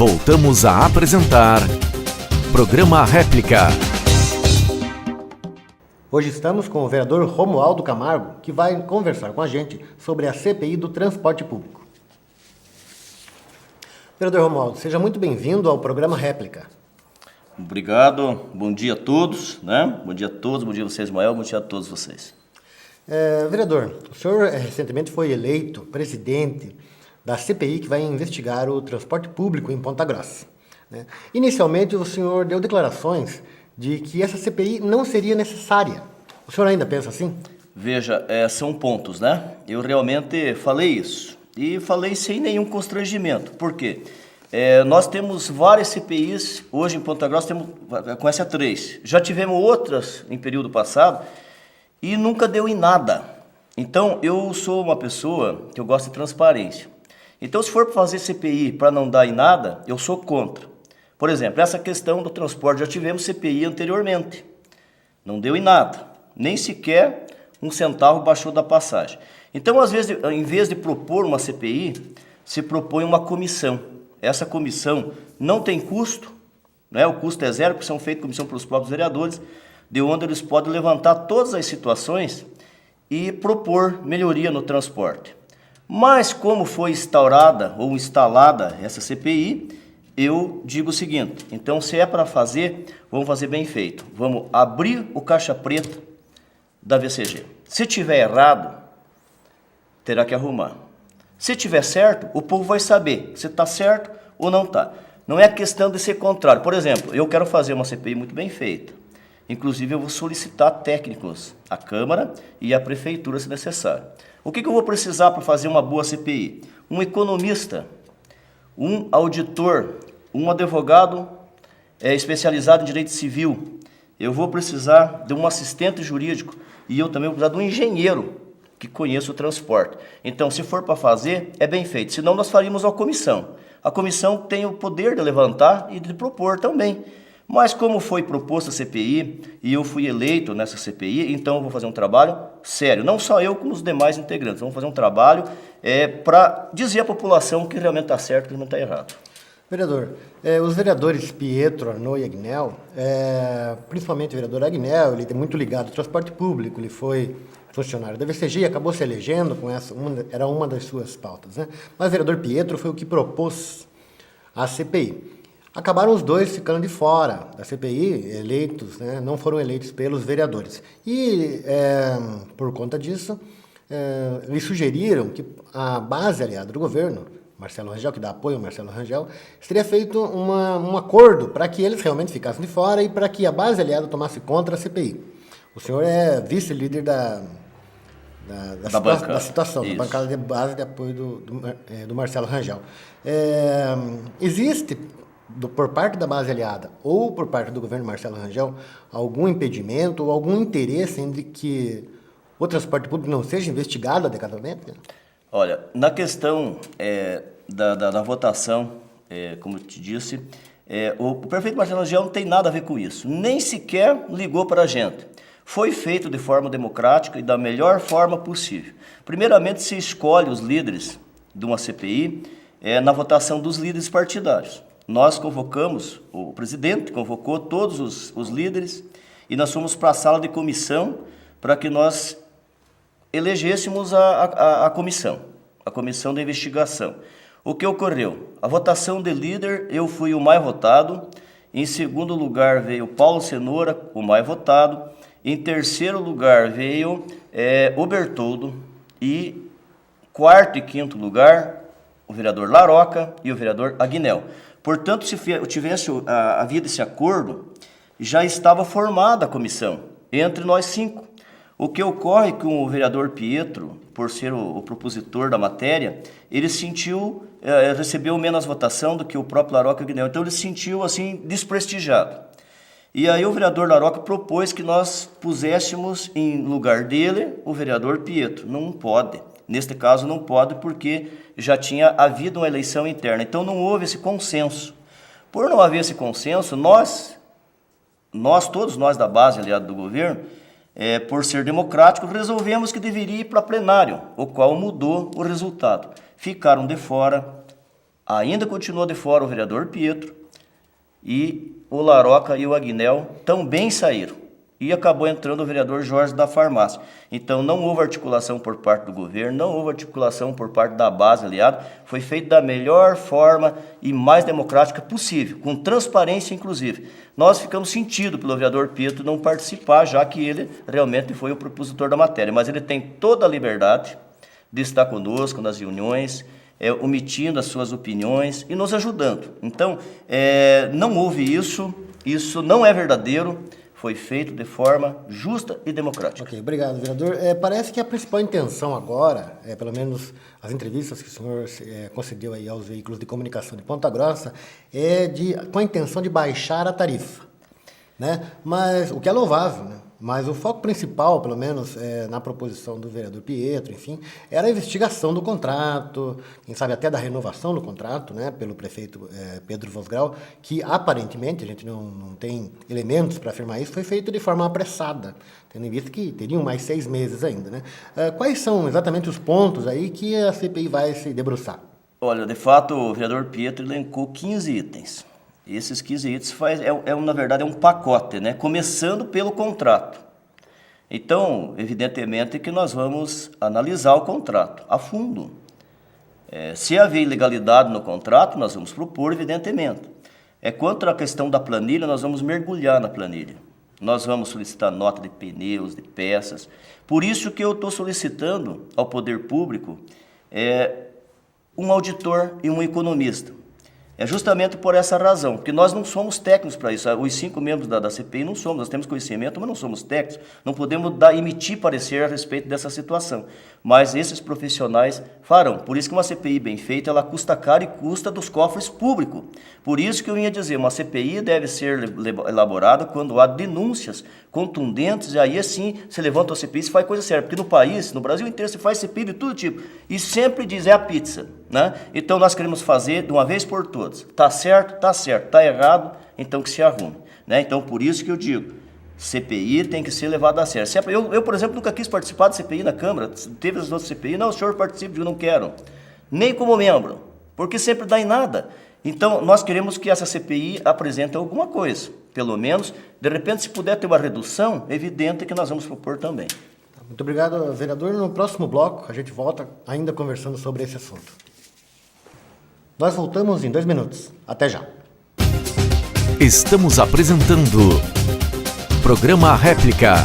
Voltamos a apresentar Programa Réplica. Hoje estamos com o vereador Romualdo Camargo, que vai conversar com a gente sobre a CPI do transporte público. Vereador Romualdo, seja muito bem-vindo ao Programa Réplica. Obrigado, bom dia a todos, Bom dia a todos, bom dia a você, Ismael, bom dia a todos vocês. Vereador, o senhor recentemente foi eleito presidente da CPI que vai investigar o transporte público em Ponta Grossa. Inicialmente, o senhor deu declarações de que essa CPI não seria necessária. O senhor ainda pensa assim? Veja, são pontos, Eu realmente falei isso e falei sem nenhum constrangimento. Por quê? Nós temos várias CPIs, hoje em Ponta Grossa com essa 3. Já tivemos outras em período passado e nunca deu em nada. Então, eu sou uma pessoa que eu gosto de transparência. Então, se for fazer CPI para não dar em nada, eu sou contra. Por exemplo, essa questão do transporte, já tivemos CPI anteriormente. Não deu em nada. Nem sequer um centavo baixou da passagem. Então, às vezes, em vez de propor uma CPI, se propõe uma comissão. Essa comissão não tem custo, o custo é zero, porque são feitas comissão pelos próprios vereadores, de onde eles podem levantar todas as situações e propor melhoria no transporte. Mas como foi instaurada ou instalada essa CPI, eu digo o seguinte, então se é para fazer, vamos fazer bem feito. Vamos abrir o caixa preta da VCG. Se tiver errado, terá que arrumar. Se tiver certo, o povo vai saber se está certo ou não está. Não é questão de ser contrário. Por exemplo, eu quero fazer uma CPI muito bem feita. Inclusive, eu vou solicitar técnicos à Câmara e à Prefeitura, se necessário. O que eu vou precisar para fazer uma boa CPI? Um economista, um auditor, um advogado especializado em direito civil. Eu vou precisar de um assistente jurídico e eu também vou precisar de um engenheiro que conheça o transporte. Então, se for para fazer, é bem feito. Senão, nós faríamos uma comissão. A comissão tem o poder de levantar e de propor também. Mas como foi proposta a CPI e eu fui eleito nessa CPI, então eu vou fazer um trabalho sério. Não só eu, como os demais integrantes. Vamos fazer um trabalho para dizer à população que realmente está certo e que não está errado. Vereador, os vereadores Pietro, Arnaud e Agnel, principalmente o vereador Agnel, ele é muito ligado ao transporte público, ele foi funcionário da VCG e acabou se elegendo com essa, era uma das suas pautas. Mas o vereador Pietro foi o que propôs a CPI. Acabaram os dois ficando de fora da CPI, eleitos, não foram eleitos pelos vereadores. E, por conta disso, eles sugeriram que a base aliada do governo, Marcelo Rangel, que dá apoio ao Marcelo Rangel, teria feito um acordo para que eles realmente ficassem de fora e para que a base aliada tomasse contra a CPI. O senhor é vice-líder da situação, da bancada de base de apoio do Marcelo Rangel. Existe, por parte da base aliada ou por parte do governo Marcelo Rangel, algum impedimento ou algum interesse em que o transporte público não seja investigado adequadamente? Olha, na questão da votação, como eu te disse, o prefeito Marcelo Rangel não tem nada a ver com isso, nem sequer ligou para a gente. Foi feito de forma democrática e da melhor forma possível. Primeiramente, se escolhe os líderes de uma CPI na votação dos líderes partidários. Nós convocamos, o presidente convocou todos os líderes e nós fomos para a sala de comissão para que nós elegêssemos a comissão da investigação. O que ocorreu? A votação de líder, eu fui o mais votado. Em segundo lugar veio Paulo Cenoura, o mais votado. Em terceiro lugar veio o Bertoldo. E quarto e quinto lugar, o vereador Laroca e o vereador Agnel. Portanto, se tivesse havido esse acordo, já estava formada a comissão, entre nós 5. O que ocorre com o vereador Pietro, por ser o propositor da matéria, ele recebeu menos votação do que o próprio Laroca e Agnel. Então, ele se sentiu, assim, desprestigiado. E aí o vereador Laroca propôs que nós puséssemos em lugar dele o vereador Pietro. Não pode. Neste caso não pode porque já tinha havido uma eleição interna. Então não houve esse consenso. Por não haver esse consenso, todos nós da base aliada do governo, por ser democrático, resolvemos que deveria ir para plenário, o qual mudou o resultado. Ficaram de fora ainda continuou de fora o vereador Pietro, e o Laroca e o Agnel também saíram. E acabou entrando o vereador Jorge da Farmácia. Então não houve articulação por parte do governo, não houve articulação por parte da base aliada. Foi feito da melhor forma e mais democrática possível, com transparência inclusive. Nós ficamos sentidos pelo vereador Pietro não participar, já que ele realmente foi o propositor da matéria. Mas ele tem toda a liberdade de estar conosco nas reuniões, omitindo as suas opiniões e nos ajudando. Então, não houve isso não é verdadeiro. Foi feito de forma justa e democrática. Ok, obrigado, vereador. Parece que a principal intenção agora, pelo menos as entrevistas que o senhor concedeu aí aos veículos de comunicação de Ponta Grossa, com a intenção de baixar a tarifa, né? Mas, o que é louvável, né? Mas o foco principal, pelo menos na proposição do vereador Pietro, enfim, era a investigação do contrato, quem sabe até da renovação do contrato, né, pelo prefeito Pedro Vosgrau, que aparentemente, a gente não tem elementos para afirmar isso, foi feito de forma apressada, tendo em vista que teriam mais 6 meses ainda, né? Quais são exatamente os pontos aí que a CPI vai se debruçar? Olha, de fato, o vereador Pietro elencou 15 itens. Esses 15 itens na verdade, é um pacote, né? Começando pelo contrato. Então, evidentemente que nós vamos analisar o contrato a fundo. Se haver ilegalidade no contrato, nós vamos propor, evidentemente. Quanto à questão da planilha, nós vamos mergulhar na planilha. Nós vamos solicitar nota de pneus, de peças. Por isso que eu estou solicitando ao poder público um auditor e um economista. É justamente por essa razão, porque nós não somos técnicos para isso. Os 5 membros da CPI não somos, nós temos conhecimento, mas não somos técnicos. Não podemos emitir parecer a respeito dessa situação. Mas esses profissionais farão. Por isso que uma CPI bem feita, ela custa caro e custa dos cofres públicos. Por isso que eu ia dizer, uma CPI deve ser elaborada quando há denúncias contundentes, e aí assim se levanta a CPI e se faz coisa séria. Porque no país, no Brasil inteiro, se faz CPI de todo tipo. E sempre diz, a pizza, né? Então nós queremos fazer de uma vez por todas. Tá certo, tá certo. Tá errado, então que se arrume, né? Então por isso que eu digo, CPI tem que ser levada a sério. Eu, por exemplo, nunca quis participar de CPI na Câmara. Teve as outras CPI, não, o senhor participa, eu não quero. Nem como membro, porque sempre dá em nada. Então, nós queremos que essa CPI apresente alguma coisa. Pelo menos, de repente, se puder ter uma redução, é evidente que nós vamos propor também. Muito obrigado, vereador. No próximo bloco, a gente volta ainda conversando sobre esse assunto. Nós voltamos em 2 minutos. Até já. Estamos apresentando Programa Réplica.